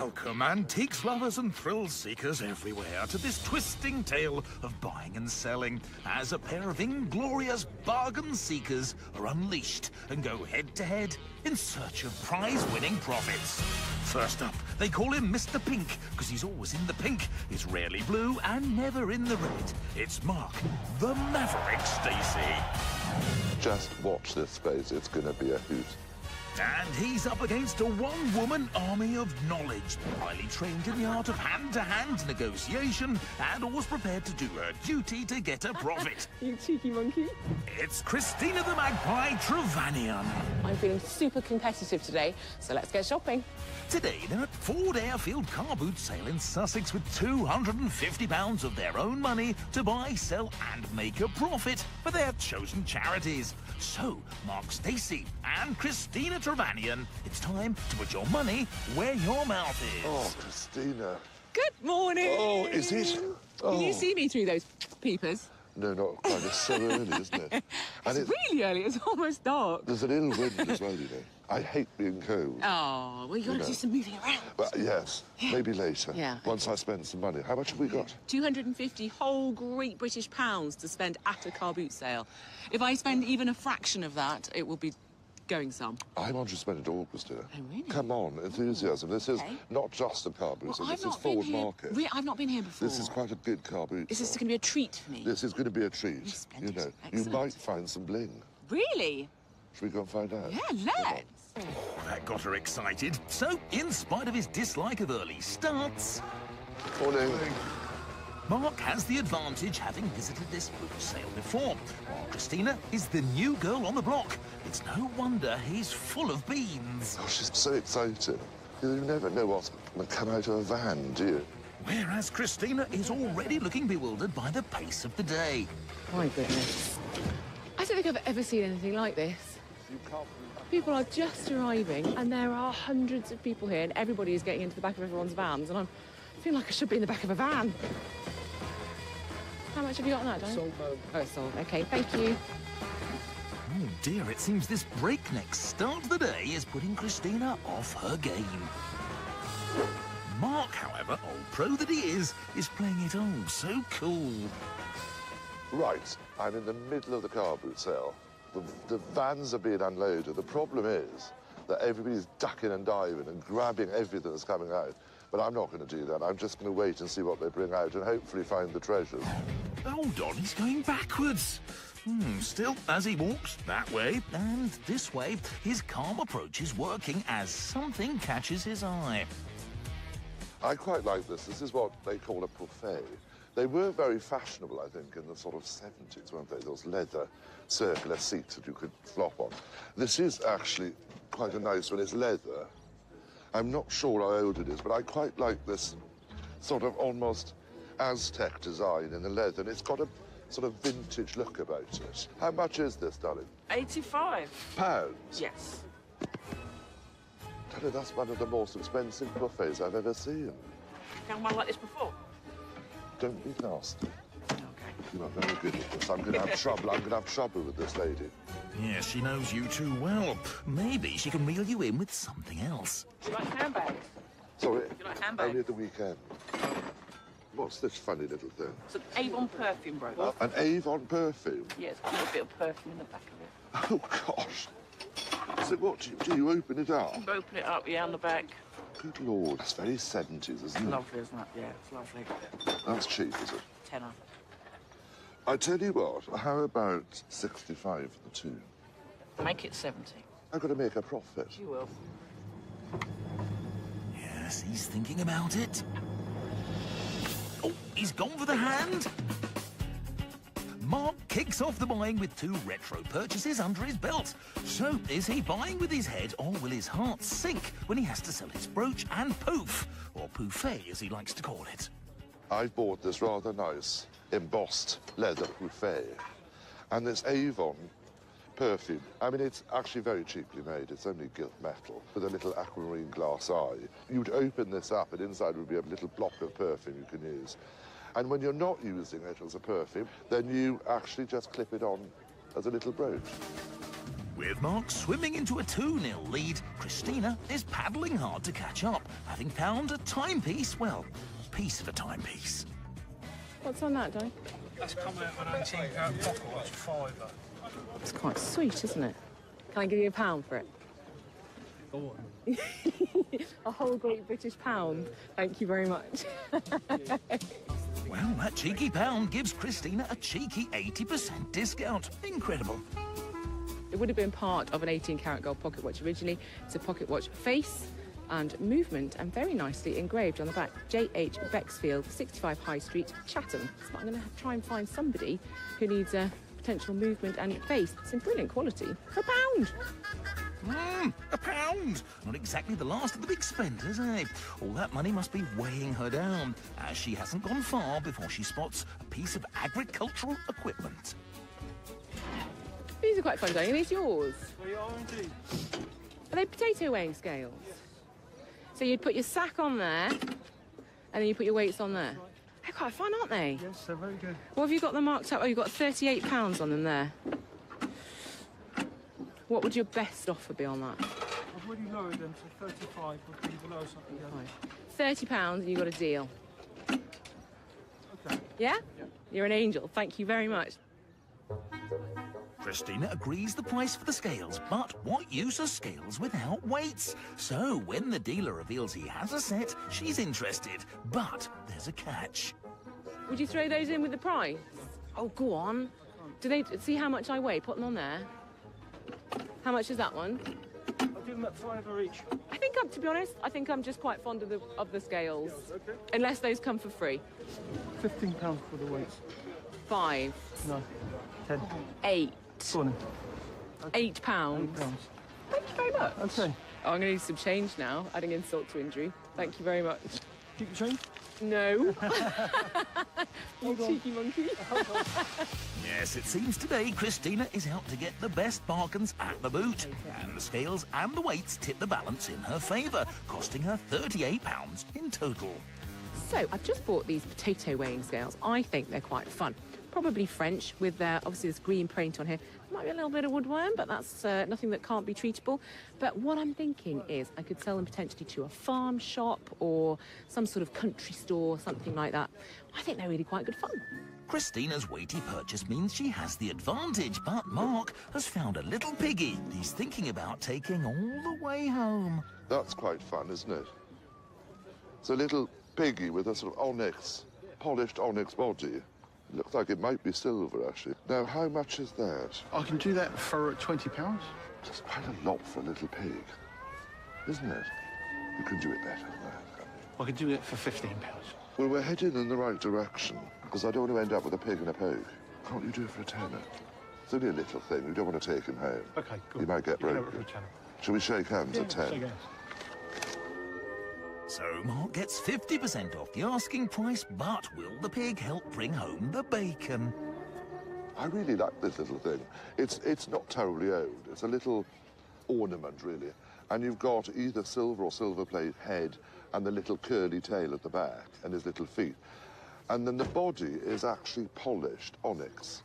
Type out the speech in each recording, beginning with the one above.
Welcome, antiques lovers and thrill seekers everywhere, to this twisting tale of buying and selling, as a pair of inglorious bargain seekers are unleashed and go head-to-head in search of prize-winning profits. First up, they call him Mr. Pink, because he's always in the pink, is rarely blue, and never in the red. It's Mark, the Maverick Stacey. Just watch this space, it's gonna be a hoot. And he's up against a one-woman army of knowledge, highly trained in the art of hand-to-hand negotiation, and always prepared to do her duty to get a profit. You cheeky monkey. It's Christina the Magpie Trevanion. I'm feeling super competitive today, so let's get shopping. Today, they're at Ford Airfield car boot sale in Sussex with £250 of their own money to buy, sell and make a profit for their chosen charities. So, Mark Stacey and Christina Trevanion, it's time to put your money where your mouth is. Oh, Christina. Good morning. Oh, is it? Oh. Can you see me through those peepers? No, not quite. It's so early, isn't it? And It's really early. It's almost dark. there's an ill wind as well, you know. I hate being cold. Oh, well, you got to do some moving around. But yes, maybe later. Yeah. Once I spend some money. How much have we got? 250 whole Great British pounds to spend at a car boot sale. If I spend even a fraction of that, it will be going some. I want to spend it all, Christina. Oh, really? Come on, enthusiasm. This is not just a car boot, Well, this is Ford Market. I've not been here before. This is quite a good car boot. Is this sale. going to be a treat for me? This is going to be a treat. Splendid. You know, Excellent. you might find some bling. Really? Should we go and find out? Yeah, Come on. let's. That got her excited. So, in spite of his dislike of early starts, Morning. Mark has the advantage, having visited this boot sale before, while Christina is the new girl on the block. It's no wonder he's full of beans. Oh, she's so excited. You never know what's going to come out of a van, do you? Whereas Christina is already looking bewildered by the pace of the day. My goodness. I don't think I've ever seen anything like this. People are just arriving, and there are hundreds of people here, and everybody is getting into the back of everyone's vans, and I'm feeling like I should be in the back of a van. How much have you got on that, Danny? Sold, Mum. Oh, it's sold. OK, thank you. Oh dear, it seems this breakneck start of the day is putting Christina off her game. Mark, however, old pro that he is playing it oh so cool. Right, I'm in the middle of the car boot sale. The vans are being unloaded. The problem is that everybody's ducking and diving and grabbing everything that's coming out. But I'm not going to do that. I'm just going to wait and see what they bring out and hopefully find the treasures. Hold on, he's going backwards. Still, as he walks that way and this way, his calm approach is working as something catches his eye. I quite like this. This is what they call a buffet. They were very fashionable, I think, in the sort of 70s, weren't they? Those leather circular seats that you could flop on. This is actually quite a nice one. It's leather. I'm not sure how old it is, but I quite like this sort of almost Aztec design in the leather, and it's got a sort of vintage look about it. How much is this, darling? 85. Pounds? Yes. Darling, that's one of the most expensive buffets I've ever seen. Done one like this before? Don't be nasty. Okay. You're not very good at this. I'm going to have trouble. I'm going to have trouble with this lady. Yes, she knows you too well. Maybe she can reel you in with something else. Do you like handbags? Sorry? You like handbags? Only at the weekend. What's this funny little thing? It's an Avon perfume, bro. An Avon perfume? Yeah, it's got a little bit of perfume in the back of it. Oh, gosh. So what, do you open it up? Open it up, yeah, on the back. Good Lord. That's very 70s, isn't it? Lovely, isn't it? Yeah, it's lovely. That's cheap, is it? Tenner. I tell you what, how about 65 for the two? Make it 70. I've got to make a profit. You will. Yes, he's thinking about it. Oh, he's gone for the hand. Mark kicks off the buying with two retro purchases under his belt. So, is he buying with his head, or will his heart sink when he has to sell his brooch and poof, or poufet as he likes to call it? I've bought this rather nice embossed leather buffet, and this Avon perfume. I mean, it's actually very cheaply made. It's only gilt metal with a little aquamarine glass eye. You'd open this up, and inside would be a little block of perfume you can use. And when you're not using it as a perfume, then you actually just clip it on as a little brooch. With Mark swimming into a 2-0 lead, Christina is paddling hard to catch up, having found a timepiece, well, a piece of a timepiece. What's on that, Di? That's come out of an 18-pound pocket watch, fiver. It's quite sweet, isn't it? Can I give you £1 for it? Go on. A whole Great British pound. Thank you very much. Well, that cheeky pound gives Christina a cheeky 80% discount. Incredible. It would have been part of an 18-karat gold pocket watch originally. It's a pocket watch face and movement, and very nicely engraved on the back. J.H. Bexfield, 65 High Street, Chatham. So I'm going to try and find somebody who needs a potential movement and face. It's in brilliant quality for £1. £1! Not exactly the last of the big spenders, eh? All that money must be weighing her down, as she hasn't gone far before she spots a piece of agricultural equipment. These are quite fun, Diane. Are these yours? They are indeed. Are they potato weighing scales? So you'd put your sack on there, and then you put your weights on there. They're quite fun, aren't they? Yes, they're very good. What have you got them marked up? Oh, you've got £38 on them there. What would your best offer be on that? I've already lowered them, so 35 would be below something else. £30 and you got a deal. Okay. Yeah? You're an angel. Thank you very much. Christina agrees the price for the scales, but what use are scales without weights? So when the dealer reveals he has a set, she's interested. But there's a catch. Would you throw those in with the price? Oh, go on. Do they see how much I weigh? Put them on there. How much is that one? I'll do them at £5 each. I think to be honest, I think I'm just quite fond of the scales. Okay. Unless those come for free. £15 for the weights. 5. No. 10. 8. Go on then. £8. £8. Thank you very much. Okay. Oh, I'm going to need some change now, adding insult to injury. Thank you very much. Keep the change? No. You cheeky monkey. Yes, it seems today Christina is out to get the best bargains at the boot. And the scales and the weights tip the balance in her favour, costing her £38 in total. So, I've just bought these potato weighing scales. I think they're quite fun. Probably French, with obviously this green paint on here. Might be a little bit of woodworm, but that's nothing that can't be treatable. But what I'm thinking is I could sell them potentially to a farm shop or some sort of country store, something like that. I think they're really quite good fun. Christina's weighty purchase means she has the advantage, but Mark has found a little piggy he's thinking about taking all the way home. That's quite fun, isn't it? It's a little piggy with a sort of onyx, polished onyx body. It looks like it might be silver, actually. Now, how much is that? I can do that for £20. That's quite a lot for a little pig, isn't it? You can do it better than that, can't you? I can do it for £15. Well, we're heading in the right direction, because I don't want to end up with a pig and a poke. Can't you do it for a tenner? It's only a little thing. You don't want to take him home. Okay, good. He might get broken. Shall we shake hands at 10? Shake hands. So Mark gets 50% off the asking price, but will the pig help bring home the bacon? I really like this little thing. It's not terribly old. It's a little ornament, really. And you've got either silver or silver plate head and the little curly tail at the back and his little feet. And then the body is actually polished onyx.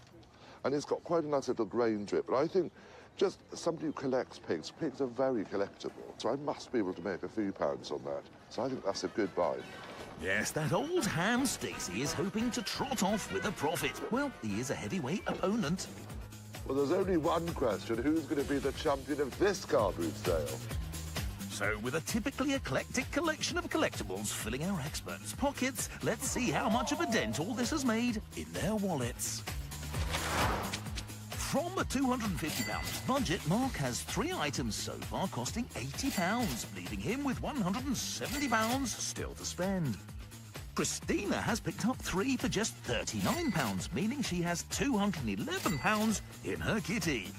And it's got quite a nice little grain to it. But I think just somebody who collects pigs are very collectible. So I must be able to make a few pounds on that. So I think that's a good buy. Yes, that old ham Stacey is hoping to trot off with a profit. Well, he is a heavyweight opponent. Well, there's only one question. Who's going to be the champion of this card route sale? So, with a typically eclectic collection of collectibles filling our experts' pockets, let's see how much of a dent all this has made in their wallets. From a £250 budget, Mark has 3 items so far costing £80, leaving him with £170 still to spend. Christina has picked up 3 for just £39, meaning she has £211 in her kitty.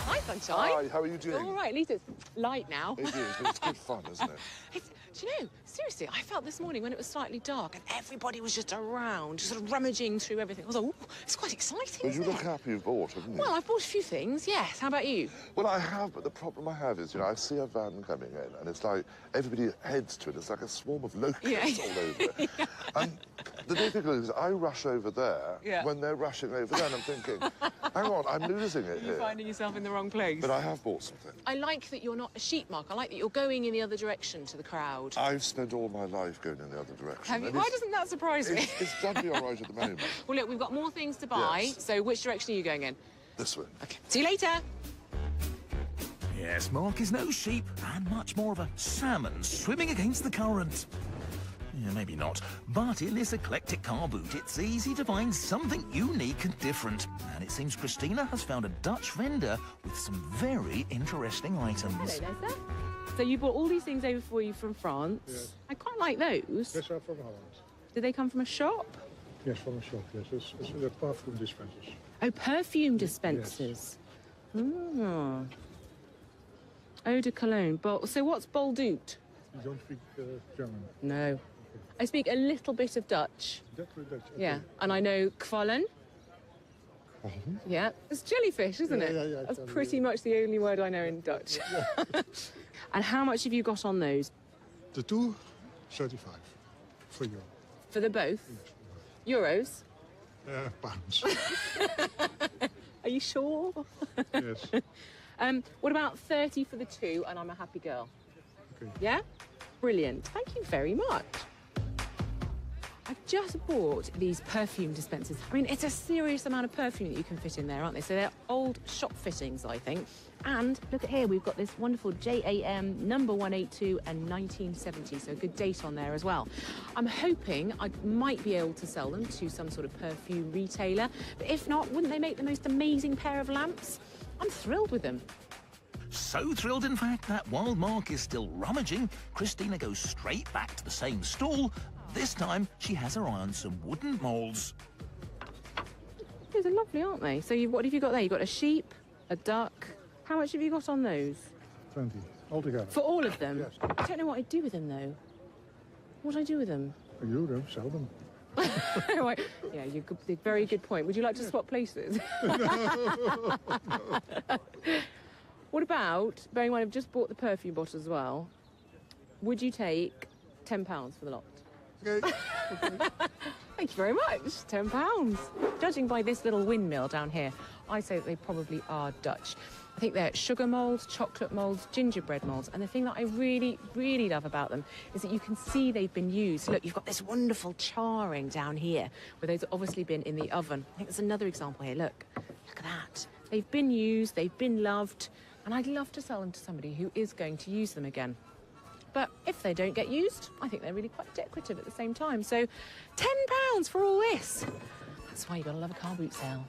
Hi, Sunshine. Hi, how are you doing? All right, at least it's light now. It is, but it's good fun, isn't it? Do you know, seriously, I felt this morning when it was slightly dark and everybody was just around, just sort of rummaging through everything. I was like, ooh, it's quite exciting, Well, you isn't look it? happy you've bought, haven't you? Well, I've bought a few things, yes. How about you? Well, I have, but the problem I have is, I see a van coming in, and it's like everybody heads to it. It's like a swarm of locusts all over it. And the difficulty is I rush over there when they're rushing over there, and I'm thinking, hang on, I'm losing it You're here. finding yourself in the right wrong place. But I have bought something. I like that you're not a sheep, Mark. I like that you're going in the other direction to the crowd. I've spent all my life going in the other direction. Have you? and Why doesn't that surprise me? It's done me all right at the moment. Well, look, we've got more things to buy, Yes. so which direction are you going in? This way. Okay. See you later. Yes, Mark is no sheep, and much more of a salmon swimming against the current. Yeah, maybe not. But in this eclectic car boot, it's easy to find something unique and different. And it seems Christina has found a Dutch vendor with some very interesting items. Hello there, sir. So you bought all these things over for you from France. Yes. I quite like those. Yes, I'm from Holland. Did they come from a shop? Yes, from a shop, yes. It's the perfume dispensers. Oh, perfume dispensers. Ah. Eau de cologne. So what's Boldoot? You don't speak German. No. I speak a little bit of Dutch. That's okay. Yeah. And I know kwallen. Yeah. It's jellyfish, isn't it? Yeah, That's totally, pretty much the only word I know in Dutch. And how much have you got on those? The two, 35 for you. For the both? Euros? Pounds. Are you sure? Yes. What about 30 for the two, and I'm a happy girl? Okay. Yeah? Brilliant. Thank you very much. I've just bought these perfume dispensers. I mean, it's a serious amount of perfume that you can fit in there, aren't they? So they're old shop fittings, I think. And look at here, we've got this wonderful JAM number 182 and 1970, so a good date on there as well. I'm hoping I might be able to sell them to some sort of perfume retailer. But if not, wouldn't they make the most amazing pair of lamps? I'm thrilled with them. So thrilled, in fact, that while Mark is still rummaging, Christina goes straight back to the same stall. This time, she has her eye on some wooden moulds. Those are lovely, aren't they? So what have you got there? You've got a sheep, a duck. How much have you got on those? 20 altogether. For all of them? Yes. I don't know what I'd do with them, though. What would I do with them? You don't sell them. Right. Yeah, very good point. Would you like to swap places? What about, bearing in mind I've just bought the perfume bottle as well, would you take £10 for the lot? Okay. Thank you very much. £10. Judging by this little windmill down here, I say that they probably are Dutch. I think they're sugar moulds, chocolate moulds, gingerbread moulds. And the thing that I really, really love about them is that you can see they've been used. Look, you've got this wonderful charring down here, where those have obviously been in the oven. I think there's another example here. Look at that. They've been used, they've been loved, and I'd love to sell them to somebody who is going to use them again. But if they don't get used, I think they're really quite decorative at the same time. So £10 for all this. That's why you've got to love a car boot sale.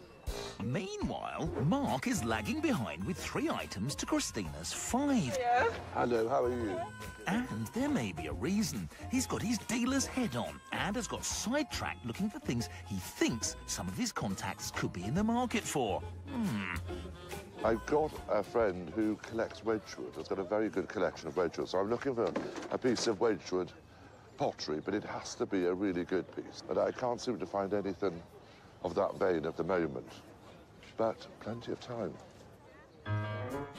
Meanwhile, Mark is lagging behind with 3 items to Christina's 5. Yeah. Hello, how are you? And there may be a reason. He's got his dealer's head on and has got sidetracked looking for things he thinks some of his contacts could be in the market for. I've got a friend who collects Wedgwood. Has got a very good collection of Wedgwood. So I'm looking for a piece of Wedgwood pottery, but it has to be a really good piece. But I can't seem to find anything of that vein at the moment. But plenty of time.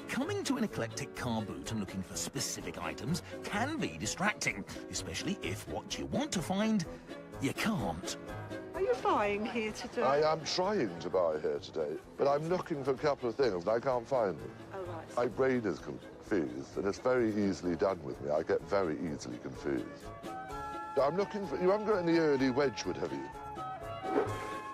Coming to an eclectic car boot and looking for specific items can be distracting, especially if what you want to find, you can't. Are you buying here today? I am trying to buy here today, but I'm looking for a couple of things and I can't find them. Oh, right. My brain is confused, and it's very easily done with me. I get very easily confused. I'm looking for... You haven't got any early Wedgwood, have you?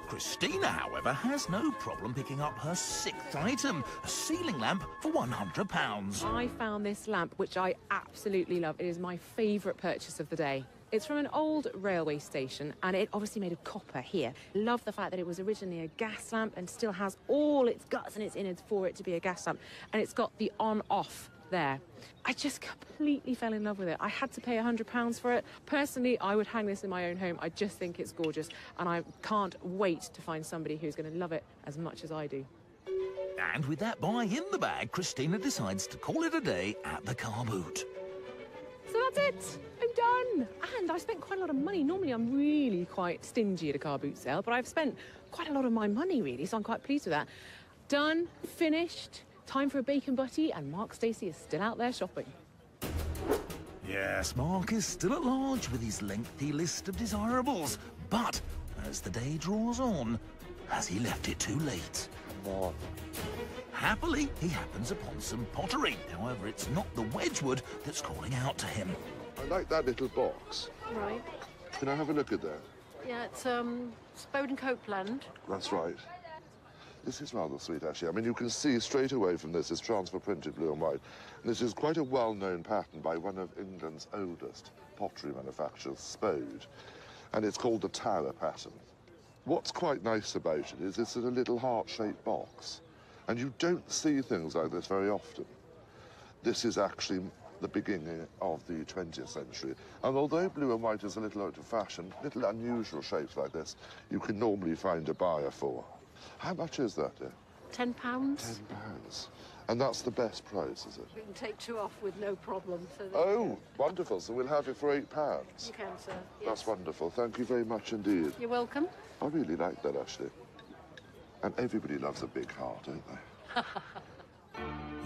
Christina, however, has no problem picking up her 6th item, a ceiling lamp for £100. I found this lamp, which I absolutely love. It is my favourite purchase of the day. It's from an old railway station, and it obviously made of copper here. Love the fact that it was originally a gas lamp and still has all its guts and its innards for it to be a gas lamp. And it's got the on-off there. I just completely fell in love with it. I had to pay £100 for it. Personally, I would hang this in my own home. I just think it's gorgeous, and I can't wait to find somebody who's going to love it as much as I do. And with that buy in the bag, Christina decides to call it a day at the car boot. So that's it. I'm done. And I've spent quite a lot of money. Normally, I'm really quite stingy at a car boot sale, but I've spent quite a lot of my money, really, so I'm quite pleased with that. Done, finished, time for a bacon butty, and Mark Stacey is still out there shopping. Yes, Mark is still at large with his lengthy list of desirables, but as the day draws on, has he left it too late? Come on. Happily, he happens upon some pottery. However, it's not the Wedgwood that's calling out to him. I like that little box. Right. Can I have a look at that? Yeah, it's Spode and Copeland. That's right. This is rather sweet, actually. I mean, you can see straight away from this, it's transfer printed blue and white. And this is quite a well-known pattern by one of England's oldest pottery manufacturers, Spode. And it's called the Tower pattern. What's quite nice about it is it's in a little heart-shaped box. And you don't see things like this very often. This is actually the beginning of the 20th century. And although blue and white is a little out of fashion, little unusual shapes like this, you can normally find a buyer for. How much is that, dear? £10. £10. And that's the best price, is it? We can take 2 off with no problem. So Oh, wonderful. So we'll have it for £8. You can, sir. Yes. That's wonderful. Thank you very much indeed. You're welcome. I really like that, actually. And everybody loves a big heart, don't they?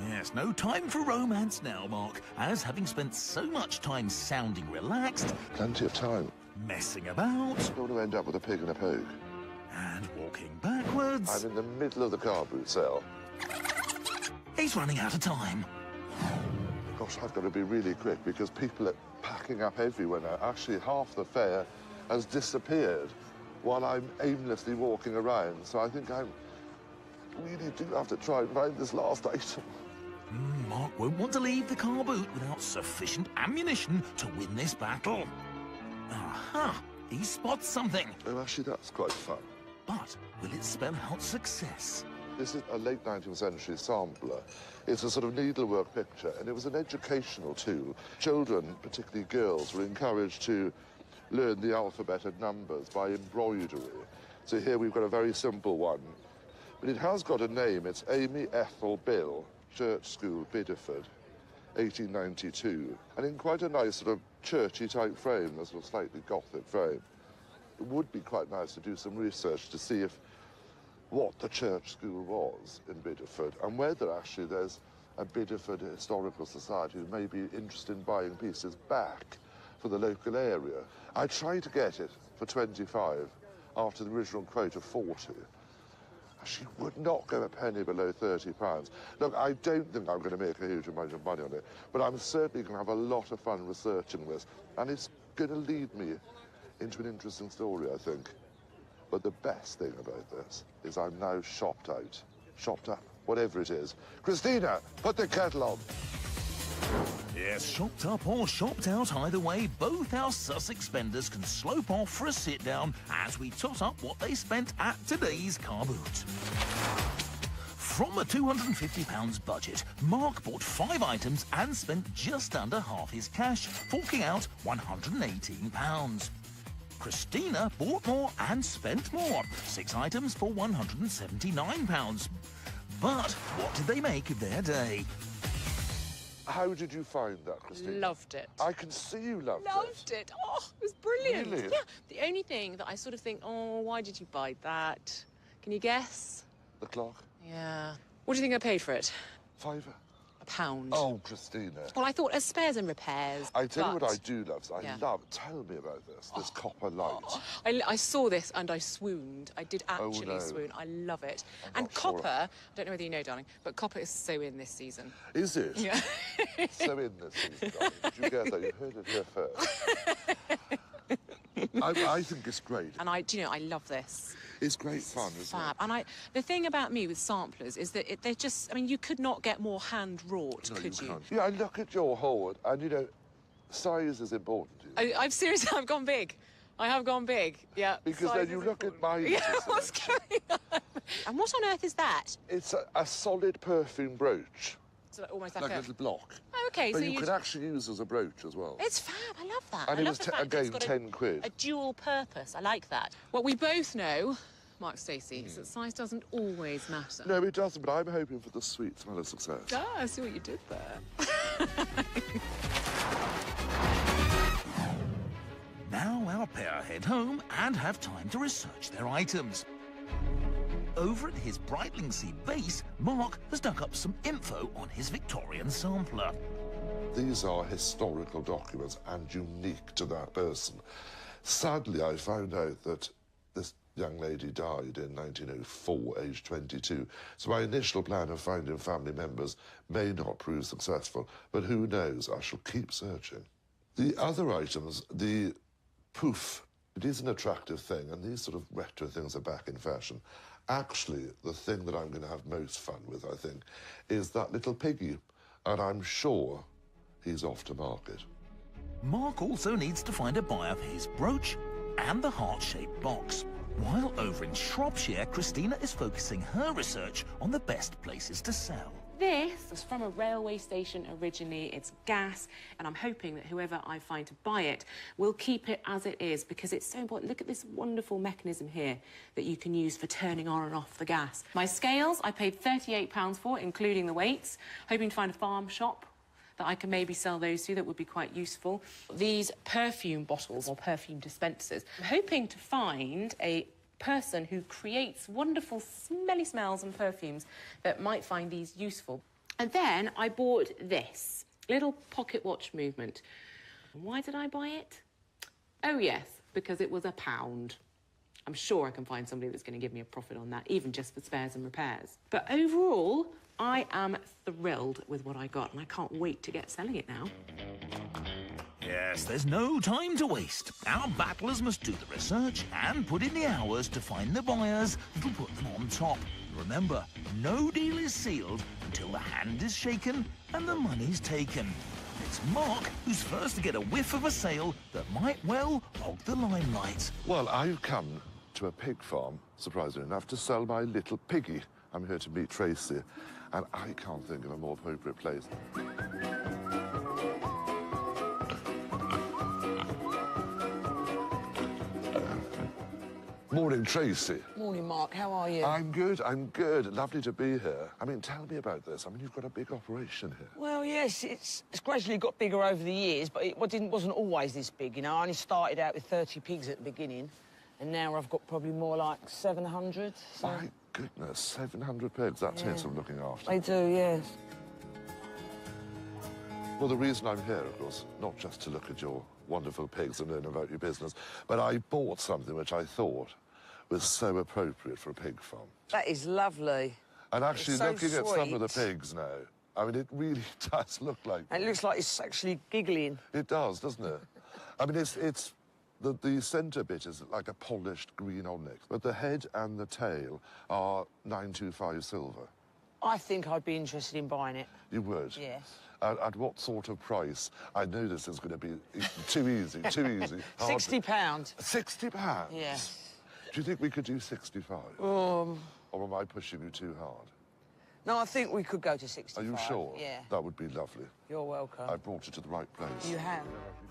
Yes, no time for romance now, Mark, as having spent so much time sounding relaxed, Plenty of time. messing about, Don't want to end up with a pig and a poke. and walking backwards, I'm in the middle of the car boot sale. he's running out of time. Gosh, I've got to be really quick because people are packing up everywhere now. Actually, half the fair has disappeared while I'm aimlessly walking around. So I think I really do have to try and find this last item. Mark won't want to leave the car boot without sufficient ammunition to win this battle. Aha! He spots something. Oh, actually, that's quite fun. But will it spell out success? This is a late 19th century sampler. It's a sort of needlework picture, and it was an educational tool. Children, particularly girls, were encouraged to learn the alphabet and numbers by embroidery. So here we've got a very simple one. But it has got a name. It's Amy Ethel Bill, Church School, Bideford, 1892. And in quite a nice sort of churchy type frame, a sort of slightly Gothic frame. It would be quite nice to do some research to see what the church school was in Bideford and whether actually there's a Bideford Historical Society who may be interested in buying pieces back for the local area. I tried to get it for 25 after the original quote of 40. She would not go a penny below £30. Look, I don't think I'm going to make a huge amount of money on it, but I'm certainly going to have a lot of fun researching this, and it's going to lead me into an interesting story, I think. But the best thing about this is I'm now shopped out. Shopped up, whatever it is. Christina, put the kettle on. Yes, shopped up or shopped out, either way, both our Sussex spenders can slope off for a sit-down as we tot up what they spent at today's car boot. From a £250 budget, Mark bought 5 items and spent just under half his cash, forking out £118. Christina bought more and spent more, 6 items for £179. But what did they make of their day? How did you find that, Christina? Loved it. I can see you loved it. Loved it. Oh, it was brilliant. Really? Yeah. The only thing that I sort of think, oh, why did you buy that? Can you guess? The clock? Yeah. What do you think I paid for it? £5. £1. Oh, Christina. Well, I thought as spares and repairs. I tell you but what I do love. Yeah. Tell me about this copper light. I saw this and I swooned. I did actually no. swoon. I love it. I'm And not sure. copper, I don't know whether you know, darling, but copper is so in this season. Is it? Yeah. So in this season, darling. Did you get that? You heard it here first. I think it's great. And do you know, I love this. It's great fun, isn't Fab. And the thing about me with samplers is that they're just, I mean, you could not get more hand-wrought, it? No, could you? can't. Yeah, I look at your hoard, and, you know, size is important to you. I've seriously, I've gone big. I have gone big, yeah. Because size then you is look at important. mine. Yeah, what's going on? And what on earth is that? It's a solid perfume brooch. So almost like Like a a... little block. Oh, okay, But so you could actually use as a brooch as well. It's fab, I love that. And I it love was, the fact that it's again, got 10 quid. a dual purpose. I like that. What we both know, Mark Stacey, is that size doesn't always matter. No, it doesn't, but I'm hoping for the sweet smell of success. Ah, I see what you did there. Now our pair head home and have time to research their items. Over at his Brightlingsea base, Mark has dug up some info on his Victorian sampler. These are historical documents and unique to that person. Sadly, I found out that this young lady died in 1904, aged 22. So my initial plan of finding family members may not prove successful, but who knows? I shall keep searching. The other items, the poof, it is an attractive thing, and these sort of retro things are back in fashion. Actually, the thing that I'm going to have most fun with, I think, is that little piggy, and I'm sure he's off to market. Mark also needs to find a buyer for his brooch and the heart-shaped box. While over in Shropshire, Christina is focusing her research on the best places to sell. This is from a railway station originally. It's gas, and I'm hoping that whoever I find to buy it will keep it as it is, because it's so important. Look at this wonderful mechanism here that you can use for turning on and off the gas. My scales, I paid £38 for, including the weights, hoping to find a farm shop that I can maybe sell those to. That would be quite useful. These perfume bottles or perfume dispensers. I'm hoping to find a person who creates wonderful smelly smells and perfumes that might find these useful. And then I bought this little pocket watch movement. Why did I buy it? Oh yes, because it was £1. I'm sure I can find somebody that's going to give me a profit on that, even just for spares and repairs. But overall, I am thrilled with what I got, and I can't wait to get selling it now. Yes, there's no time to waste. Our battlers must do the research and put in the hours to find the buyers that'll put them on top. Remember, no deal is sealed until the hand is shaken and the money's taken. It's Mark who's first to get a whiff of a sale that might well hog the limelight. Well, I've come to a pig farm, surprisingly enough, to sell my little piggy. I'm here to meet Tracy, and I can't think of a more appropriate place. Morning, Tracy. Morning, Mark. How are you? I'm good, I'm good. Lovely to be here. I mean, tell me about this. I mean, you've got a big operation here. Well, yes, it's gradually got bigger over the years, but it wasn't always this big, you know. I only started out with 30 pigs at the beginning, and now I've got probably more like 700. So... My goodness, 700 pigs. That takes some looking after. They do, yes. Well, the reason I'm here, of course, not just to look at your wonderful pigs and learn about your business, but I bought something which I thought was so appropriate for a pig farm. That is lovely. And actually, so looking at some of the sweet. pigs now, I mean, it really does look like... It looks like it's actually giggling. It does, doesn't it? I mean, it's the centre bit is like a polished green onyx, but the head and the tail are 925 silver. I think I'd be interested in buying it. You would? Yes. At what sort of price? I know this is going to be too easy, too easy. £60. £60? Yes. Do you think we could do 65? Or am I pushing you too hard? no, I think we could go to 65. Are you sure? Yeah. That would be lovely. You're welcome. I brought you to the right place. You have.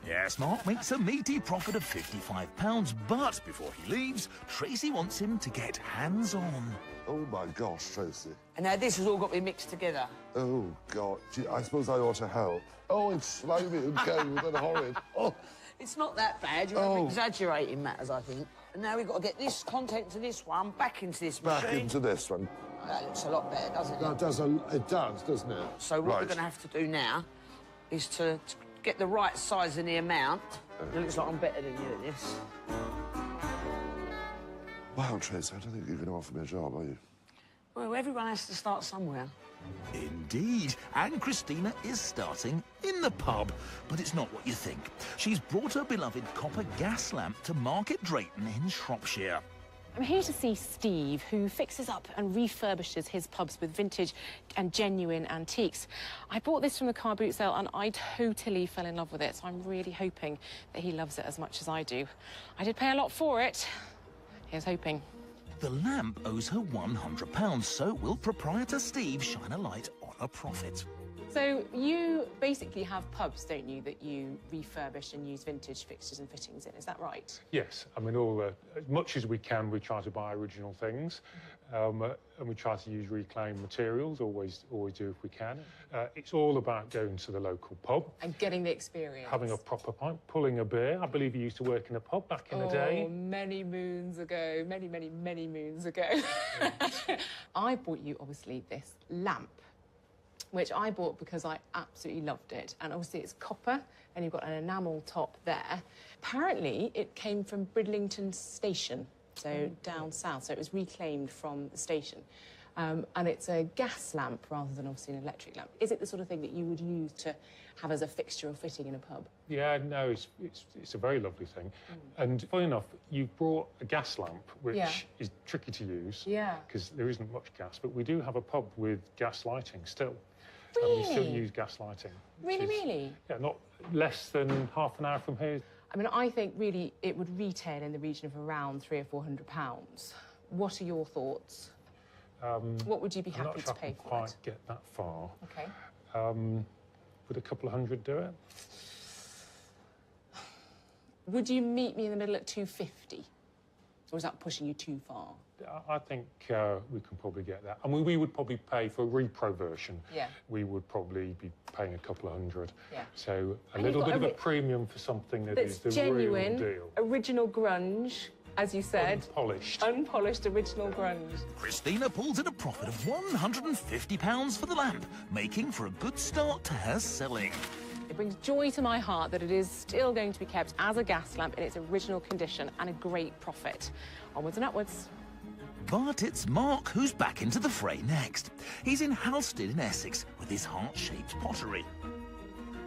Yes, Mark makes a meaty profit of £55, but before he leaves, Tracy wants him to get hands-on. Oh, my gosh, Tracy. And now this has all got to be mixed together. Oh, God. Gee, I suppose I ought to help. Oh, it's slimy and cold and horrid. Oh. It's not that bad. You're exaggerating matters, I think. And now we've got to get this content to this one, back into this machine. Back into this one. That looks a lot better, doesn't it? It does, doesn't it? So what we're going to have to do now is to get the right size and the amount. It looks like I'm better than you at this. Wow, Tracy, I don't think you're going to offer me a job, are you? Well, everyone has to start somewhere. Indeed, and Christina is starting in the pub, but it's not what you think. She's brought her beloved copper gas lamp to Market Drayton in Shropshire. I'm here to see Steve, who fixes up and refurbishes his pubs with vintage and genuine antiques. I bought this from the car boot sale and I totally fell in love with it, so I'm really hoping that he loves it as much as I do. I did pay a lot for it. Here's hoping. The lamp owes her £100, so will proprietor Steve shine a light on a profit? So you basically have pubs, don't you, that you refurbish and use vintage fixtures and fittings in, is that right? Yes, I mean, as much as we can, we try to buy original things, and we try to use reclaimed materials, always do if we can. It's all about going to the local pub. And getting the experience. Having a proper pint, pulling a beer. I believe you used to work in a pub back in the day. Oh, many moons ago, many moons ago. I bought you, obviously, this lamp, which I bought because I absolutely loved it. And obviously it's copper, and you've got an enamel top there. Apparently, it came from Bridlington Station. so down south. So it was reclaimed from the station. And it's a gas lamp rather than obviously an electric lamp. Is it the sort of thing that you would use to have as a fixture or fitting in a pub? Yeah, no, it's a very lovely thing. And funny enough, you've brought a gas lamp, which is tricky to use because there isn't much gas, but we do have a pub with gas lighting still. Really? And we still use gas lighting. Really? Yeah, not less than half an hour from here. I mean, I think really it would retail in the region of around £300 or £400. What are your thoughts? What would you be happy to pay for it? I'm not sure I can quite get that far. Okay. Would a couple of hundred do it? Would you meet me in the middle at 250? Or is that pushing you too far? I think we can probably get that. I mean, we would probably pay for a repro version. Yeah. We would probably be paying a couple of hundred. Yeah. So a little bit of a premium for something that is the genuine, real deal. Original grunge, as you said. Unpolished. Unpolished original grunge. Christina pulls in a profit of £150 for the lamp, making for a good start to her selling. It brings joy to my heart that it is still going to be kept as a gas lamp in its original condition and a great profit. Onwards and upwards. But it's Mark who's back into the fray next. He's in Halstead in Essex with his heart-shaped pottery.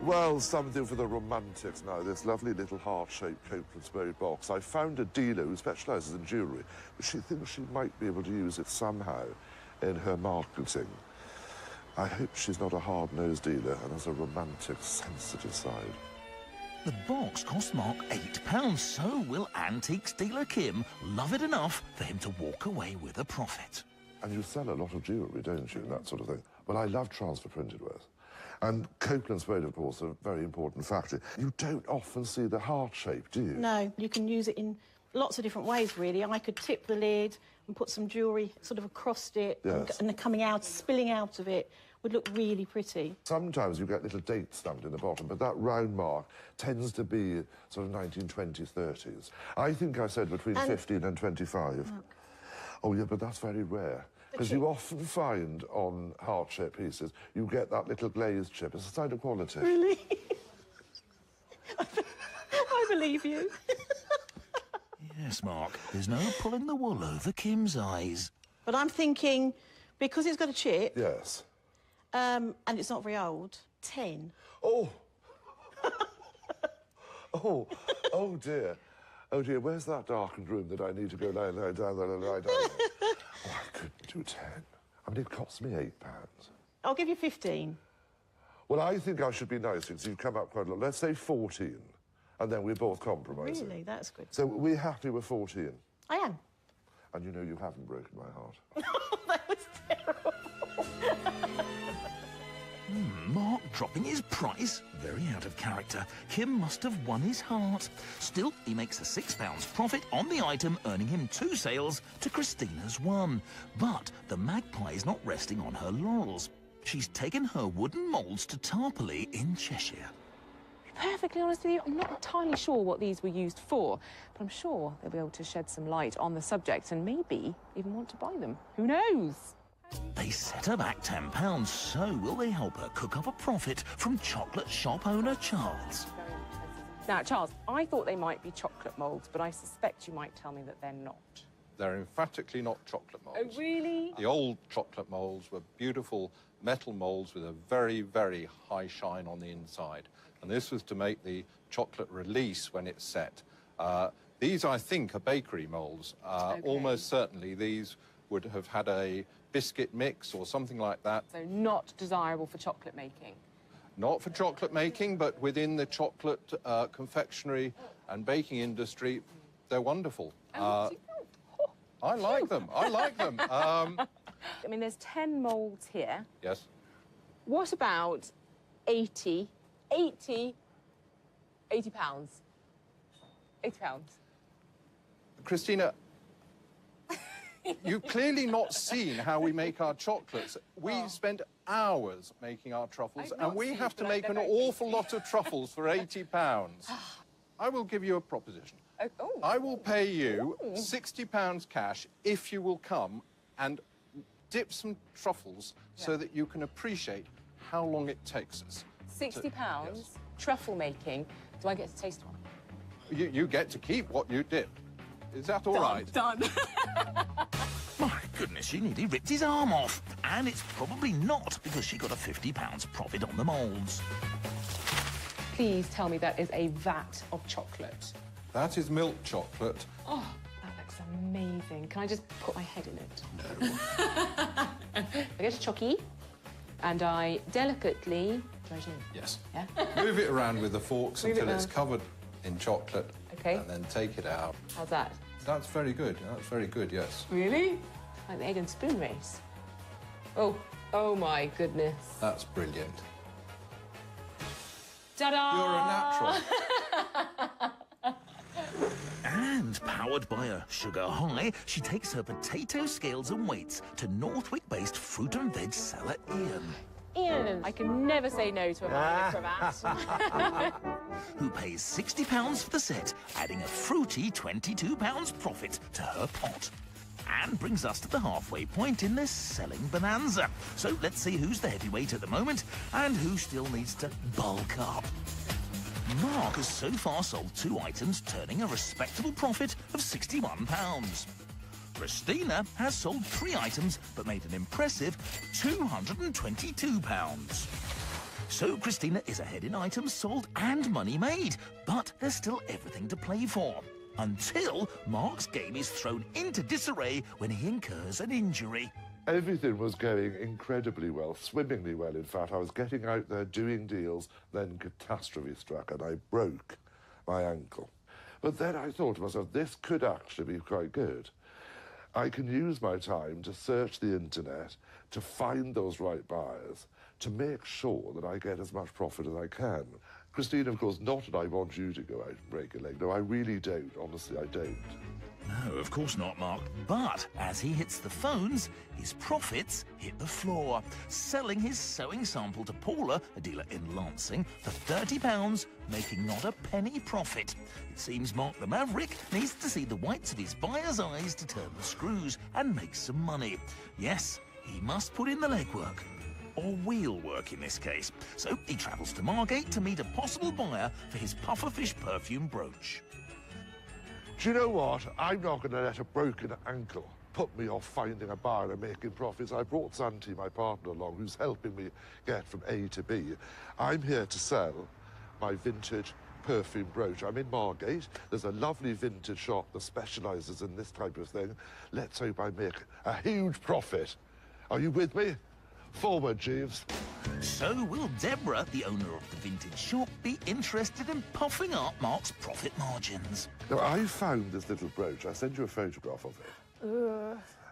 Well, something for the romantics now, this lovely little heart-shaped Copeland's Berry box. I found a dealer who specialises in jewellery, but she thinks she might be able to use it somehow in her marketing. I hope she's not a hard-nosed dealer and has a romantic, sensitive side. The box cost Mark £8, so will antiques dealer Kim love it enough for him to walk away with a profit. And you sell a lot of jewellery, don't you, and that sort of thing. Well, I love transfer printed wares. And Copeland's Berry, of course, a very important factory. You don't often see the heart shape, do you? No, you can use it in lots of different ways, really. I could tip the lid and put some jewellery sort of across it, and the coming out, spilling out of it would look really pretty. Sometimes you get little dates stamped in the bottom, but that round mark tends to be sort of 1920s, 30s. I think I said between 15 and 25. Oh, yeah, but that's very rare. Because you often find on heart-shaped pieces, you get that little glazed chip. It's a sign of quality. Really? I believe you. Yes, Mark, there's no pulling the wool over Kim's eyes. But I'm thinking, because it's got a chip... Yes. And it's not very old, 10. Oh! Oh, dear. Oh, dear, where's that darkened room that I need to go lie down there and lie down in? Oh, I couldn't do 10. I mean, it cost me £8. I'll give you 15. Well, I think I should be nice because you've come up quite a lot. Let's say 14, and then we're both compromising. Really? That's good. So we're happy with 14? I am. And you know you haven't broken my heart. That was terrible. Mark dropping his price? Very out of character. Kim must have won his heart. Still, he makes a £6 profit on the item, earning him 2 sales to Christina's 1. But the magpie is not resting on her laurels. She's taken her wooden moulds to Tarpley in Cheshire. To be perfectly honest with you, I'm not entirely sure what these were used for, but I'm sure they'll be able to shed some light on the subject and maybe even want to buy them. Who knows? They set her back £10, so will they help her cook up a profit from chocolate shop owner Charles? Now, Charles, I thought they might be chocolate moulds, but I suspect you might tell me that they're not. They're emphatically not chocolate moulds. Oh, really? The old chocolate moulds were beautiful metal moulds with a very, very high shine on the inside. And this was to make the chocolate release when it's set. These, I think, are bakery moulds. Almost certainly these would have had a biscuit mix or something like that. So not desirable for chocolate making? Not for chocolate making, but within the chocolate confectionery and baking industry, they're wonderful. I like them. I like them. I mean, there's 10 moulds here. Yes. What about 80 £80? 80 pounds. Christina, you've clearly not seen how we make our chocolates. We spent hours making our truffles, and we have to make an awful lot of truffles for £80. I will give you a proposition. I will pay you £60 cash if you will come and dip some truffles so that you can appreciate how long it takes us. £60? Truffle making. Do I get to taste one? You get to keep what you dip. Is that all right? Done. My goodness, she nearly ripped his arm off. And it's probably not because she got a £50 profit on the moulds. Please tell me that is a vat of chocolate. That is milk chocolate. Oh, that looks amazing. Can I just put my head in it? No. I get a chocky and I delicately dry it in. Yes. Yeah? Move it around with the forks Move it until it's round. covered in chocolate. Okay. And then take it out. How's that? That's very good. That's very good, yes. Really? Like the egg and spoon race. Oh my goodness. That's brilliant. Ta-da! You're a natural. And powered by a sugar high, she takes her potato scales and weights to Northwick-based fruit and veg seller Ian. Ian, I can never say no to a man in a cravat. Who pays £60 for the set, adding a fruity £22 profit to her pot. And brings us to the halfway point in this selling bonanza. So let's see who's the heavyweight at the moment and who still needs to bulk up. Mark has so far sold 2 items, turning a respectable profit of £61. Christina has sold 3 items, but made an impressive £222. So Christina is ahead in items sold and money made, but there's still everything to play for. Until Mark's game is thrown into disarray when he incurs an injury. Everything was going incredibly well, swimmingly well, in fact. I was getting out there doing deals, then catastrophe struck and I broke my ankle. But then I thought to myself, this could actually be quite good. I can use my time to search the internet, to find those right buyers, to make sure that I get as much profit as I can. Christina, of course, not that I want you to go out and break a leg. No, I really don't. Honestly, I don't. No, of course not, Mark. But as he hits the phones, his profits hit the floor, selling his sewing sample to Paula, a dealer in Lancing, for £30, making not a penny profit. It seems Mark the Maverick needs to see the whites of his buyer's eyes to turn the screws and make some money. Yes, he must put in the legwork. Or wheel work in this case. So he travels to Margate to meet a possible buyer for his pufferfish perfume brooch. Do you know what? I'm not going to let a broken ankle put me off finding a buyer and making profits. I brought Santi, my partner, along, who's helping me get from A to B. I'm here to sell my vintage perfume brooch. I'm in Margate. There's a lovely vintage shop that specialises in this type of thing. Let's hope I make a huge profit. Are you with me? Forward, Jeeves. So will Deborah, the owner of the vintage shop, be interested in puffing up Mark's profit margins? Now, I found this little brooch. I sent you a photograph of it.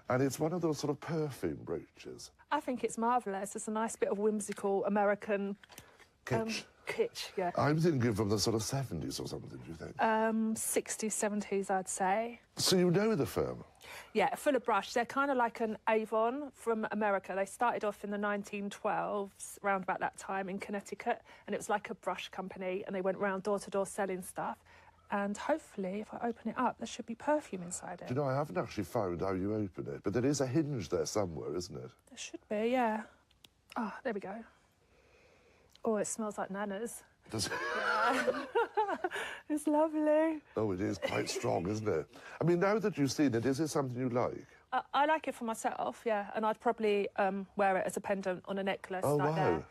And it's one of those sort of perfume brooches. I think it's marvellous. It's a nice bit of whimsical American... Kitsch. Kitsch, yeah. I'm thinking from the sort of 70s or something, do you think? 60s, 70s, I'd say. So you know the firm? Yeah, Fuller Brush. They're kind of like an Avon from America. They started off in the 1912s, around about that time, in Connecticut, and it was like a brush company, and they went round door to door selling stuff. And hopefully, if I open it up, there should be perfume inside it. Do you know, I haven't actually found how you open it, but there is a hinge there somewhere, isn't it? There should be, yeah. Oh, there we go. Oh, it smells like nanas. Does it? Yeah. It's lovely. Oh, it is quite strong, isn't it? I mean, now that you've seen it, is it something you like? I like it for myself, yeah, and I'd probably wear it as a pendant on a necklace wow. like that,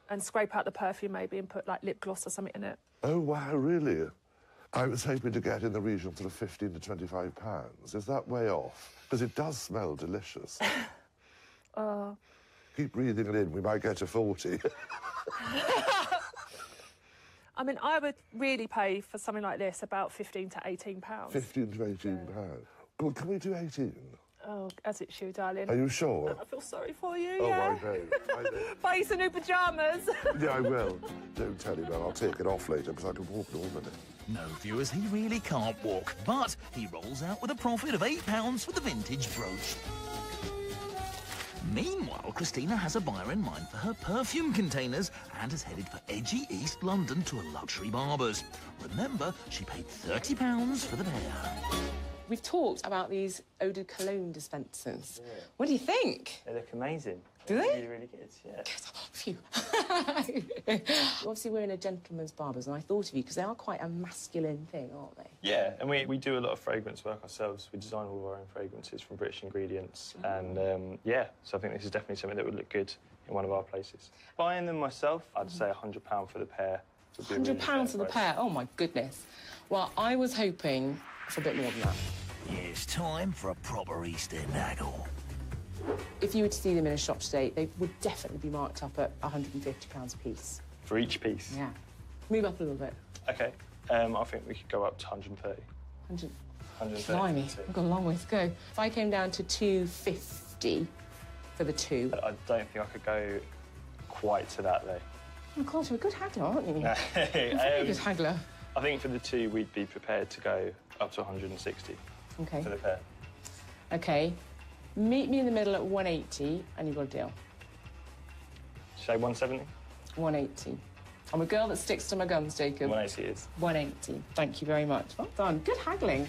and scrape out the perfume maybe and put, like, lip gloss or something in it. Oh, wow, really? I was hoping to get in the region of sort of £15 to £25. Is that way off? Because it does smell delicious. Keep breathing it in, we might get to 40. I mean, I would really pay for something like this about £15 to £18. 15 to 18 pounds. Well, can we do 18? Oh, as it's you, darling. Are you sure? I feel sorry for you, Oh, yeah. I know. Buy you some new pyjamas. Yeah, I will. Don't tell him, I'll take it off later because I can walk normally. No, viewers, he really can't walk, but he rolls out with a profit of £8 for the vintage brooch. Meanwhile, Christina has a buyer in mind for her perfume containers and has headed for edgy East London to a luxury barber's. Remember, she paid £30 for the pair. We've talked about these eau de cologne dispensers. Yeah. What do you think? They look amazing. Do they? Really, really good, yeah. Phew. Obviously, we're in a gentleman's barbers, and I thought of you because they are quite a masculine thing, aren't they? Yeah, and we do a lot of fragrance work ourselves. We design all of our own fragrances from British ingredients. And, yeah, so I think this is definitely something that would look good in one of our places. Buying them myself, I'd say £100 for the pair. £100 for the pair? Oh, my goodness. Well, I was hoping for a bit more than that. It's time for a proper Easter haggle. If you were to see them in a shop today, they would definitely be marked up at £150 a piece. For each piece? Yeah. Move up a little bit. OK. I think we could go up to 130. 130. Blimey, I've got a long way to go. If I came down to £250 for the two... I don't think I could go quite to that, though. Oh, God, you're a good haggler, aren't you? You're a very good haggler. I think for the two, we'd be prepared to go up to 160 OK. for the pair. OK. Meet me in the middle at 180 and you've got a deal. Say 170? 180. I'm a girl that sticks to my guns, Jacob. 180 is. 180. Thank you very much. Well done. Good haggling.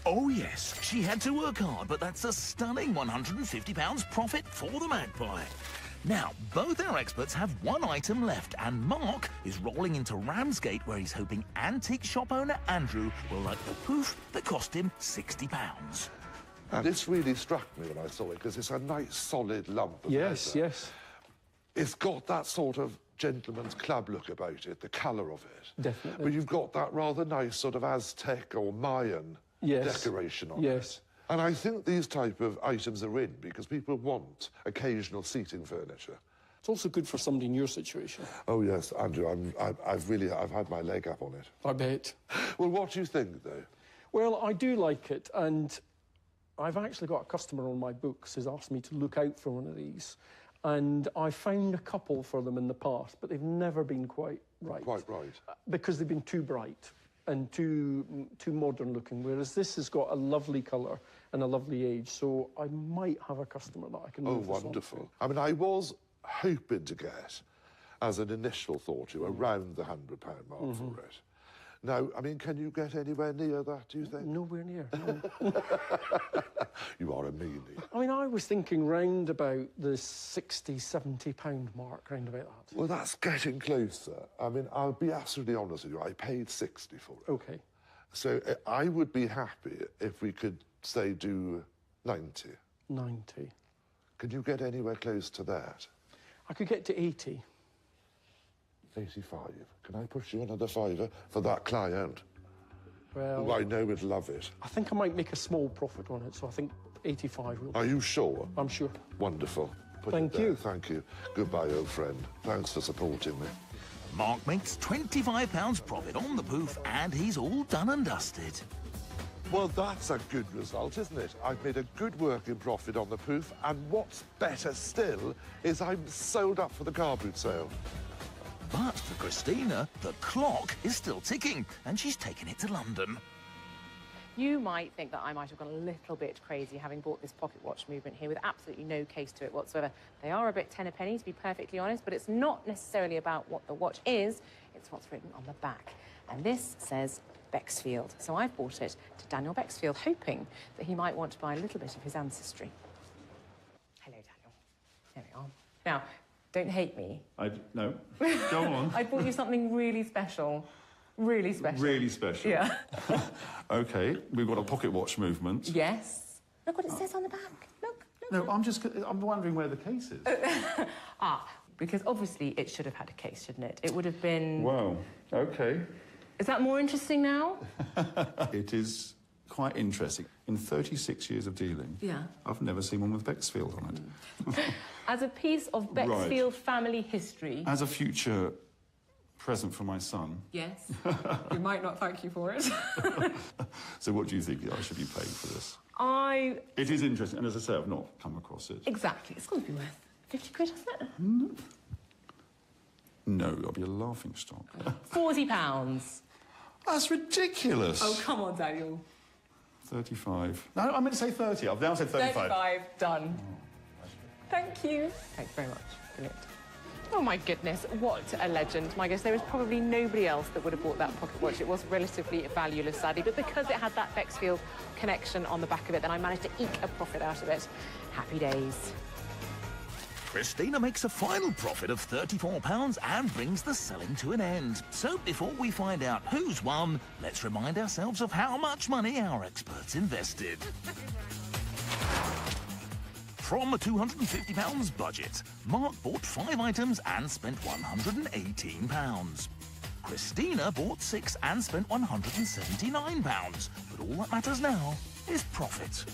Oh, yes, she had to work hard, but that's a stunning £150 profit for the Magpie. Now, both our experts have one item left, and Mark is rolling into Ramsgate, where he's hoping antique shop owner Andrew will like the poof that cost him £60. And this really struck me when I saw it, because it's a nice, solid lump of Yes, leather. yes. It's got that sort of gentleman's club look about it, the colour of it. Definitely. But you've got that rather nice sort of Aztec or Mayan decoration on it. Yes. And I think these type of items are in because people want occasional seating furniture. It's also good for somebody in your situation. Oh, yes, Andrew, I've had my leg up on it. I bet. Well, what do you think, though? Well, I do like it, and I've actually got a customer on my books who's asked me to look out for one of these, and I found a couple for them in the past, but they've never been quite right. Quite right. Because they've been too bright and too modern looking, whereas this has got a lovely colour and a lovely age, so I might have a customer that I can move this on to. Wonderful. I mean, I was hoping to get, as an initial thought, around the £100 mark for it. Now, I mean, can you get anywhere near that, do you think? Nowhere near, no. You are a meanie. I mean, I was thinking round about the £60, £70 mark, round about that. Well, that's getting closer. I mean, I'll be absolutely honest with you, I paid 60 for it. OK. So I would be happy if we could, say, do 90. 90. Can you get anywhere close to that? I could get to 80. 85. Can I push you another fiver for that client? Well, who I know would love it. I think I might make a small profit on it, so I think 85 will. Are you sure? I'm sure. Wonderful. Thank you. Thank you. Goodbye, old friend. Thanks for supporting me. Mark makes £25 profit on the poof, and he's all done and dusted. Well, that's a good result, isn't it? I've made a good working profit on the poof, and what's better still is I'm sold up for the car boot sale. But for Christina, the clock is still ticking, and she's taken it to London. You might think that I might have gone a little bit crazy having bought this pocket watch movement here with absolutely no case to it whatsoever. They are a bit tenner penny, to be perfectly honest, but it's not necessarily about what the watch is, it's what's written on the back. And this says Bexfield. So I've bought it to Daniel Bexfield, hoping that he might want to buy a little bit of his ancestry. Hello, Daniel. There we are. Now, don't hate me. No. Go on. I bought you something really special. Really special. Really special? Yeah. OK, we've got a pocket watch movement. Yes. Look what it says on the back. Look. No, I'm wondering where the case is. Because obviously it should have had a case, shouldn't it? It would have been... Wow. OK. Is that more interesting now? It is quite interesting. In 36 years of dealing, I've never seen one with Bexfield on it. As a piece of Bexfield family history... As a future present for my son... Yes. He might not thank you for it. So what do you think I should be paying for this? It is interesting, and as I say, I've not come across it. Exactly. It's got to be worth 50 quid, hasn't it? No, I'll be a laughing stock. £40. That's ridiculous. Oh, come on, Daniel. 35. No, I meant to say 30. I've now said 35. 35. Done. Thank you. Thanks very much. Brilliant. Oh, my goodness, what a legend. My goodness, there was probably nobody else that would have bought that pocket watch. It was relatively valueless, sadly, but because it had that Bexfield connection on the back of it, then I managed to eke a profit out of it. Happy days. Christina makes a final profit of £34 and brings the selling to an end. So before we find out who's won, let's remind ourselves of how much money our experts invested. From a £250 budget, Mark bought 5 items and spent £118. Christina bought 6 and spent £179. But all that matters now is profit.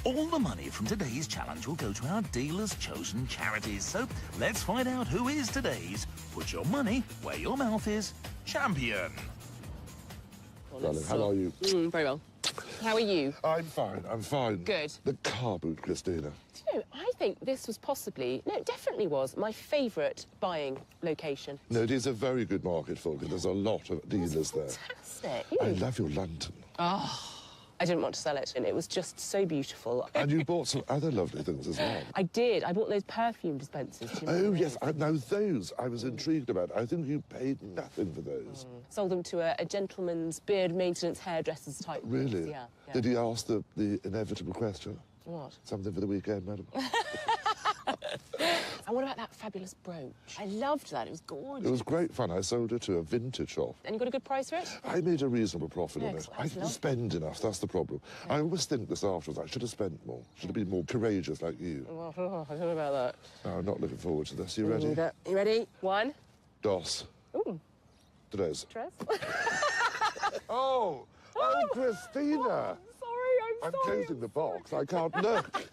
All the money from today's challenge will go to our dealers' chosen charities. So let's find out who is today's Put Your Money Where Your Mouth Is champion. Darling, how are you? Very well. How are you? I'm fine, I'm fine. Good. The car boot, Christina. Do you know, I think this was possibly, no, it definitely was, my favourite buying location. No, it is a very good market for it. There's a lot of dealers there. Fantastic. I love your lantern. Oh, I didn't want to sell it, and it was just so beautiful. And you bought some other lovely things as well. I did. I bought those perfume dispensers. Do you know yes. Now, those I was intrigued about. I think you paid nothing for those. Sold them to a gentleman's beard maintenance hairdresser's type. Really? Yeah. Did he ask the inevitable question? What? Something for the weekend, madam? And what about that fabulous brooch? I loved that. It was gorgeous. It was great fun. I sold it to a vintage shop. And you got a good price for it? I made a reasonable profit on it. Excellent. I didn't spend enough. That's the problem. I always think this afterwards. I should have spent more. Should have been more courageous like you. Well, I don't know about that. No, I'm not looking forward to this. You ready? You ready? 1. Dos. Ooh. Tres. Tres? Oh, Christina. I'm closing the box. I can't look.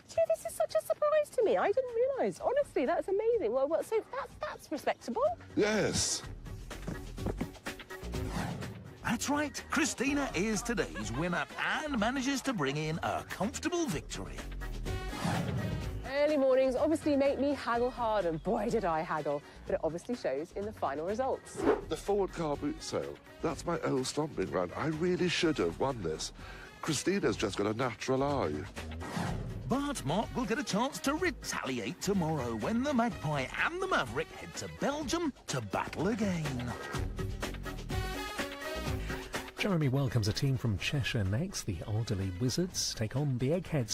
Gee, this is such a surprise to me. I didn't realise. Honestly, that's amazing. Well, so that's respectable. Yes. That's right. Christina is today's winner and manages to bring in a comfortable victory. Early mornings obviously make me haggle hard, and boy, did I haggle. But it obviously shows in the final results. The Ford car boot sale. That's my old stomping ground. I really should have won this. Christina's just got a natural eye. But Mark will get a chance to retaliate tomorrow when the Magpie and the Maverick head to Belgium to battle again. Jeremy welcomes a team from Cheshire next. The elderly Wizards take on the Eggheads.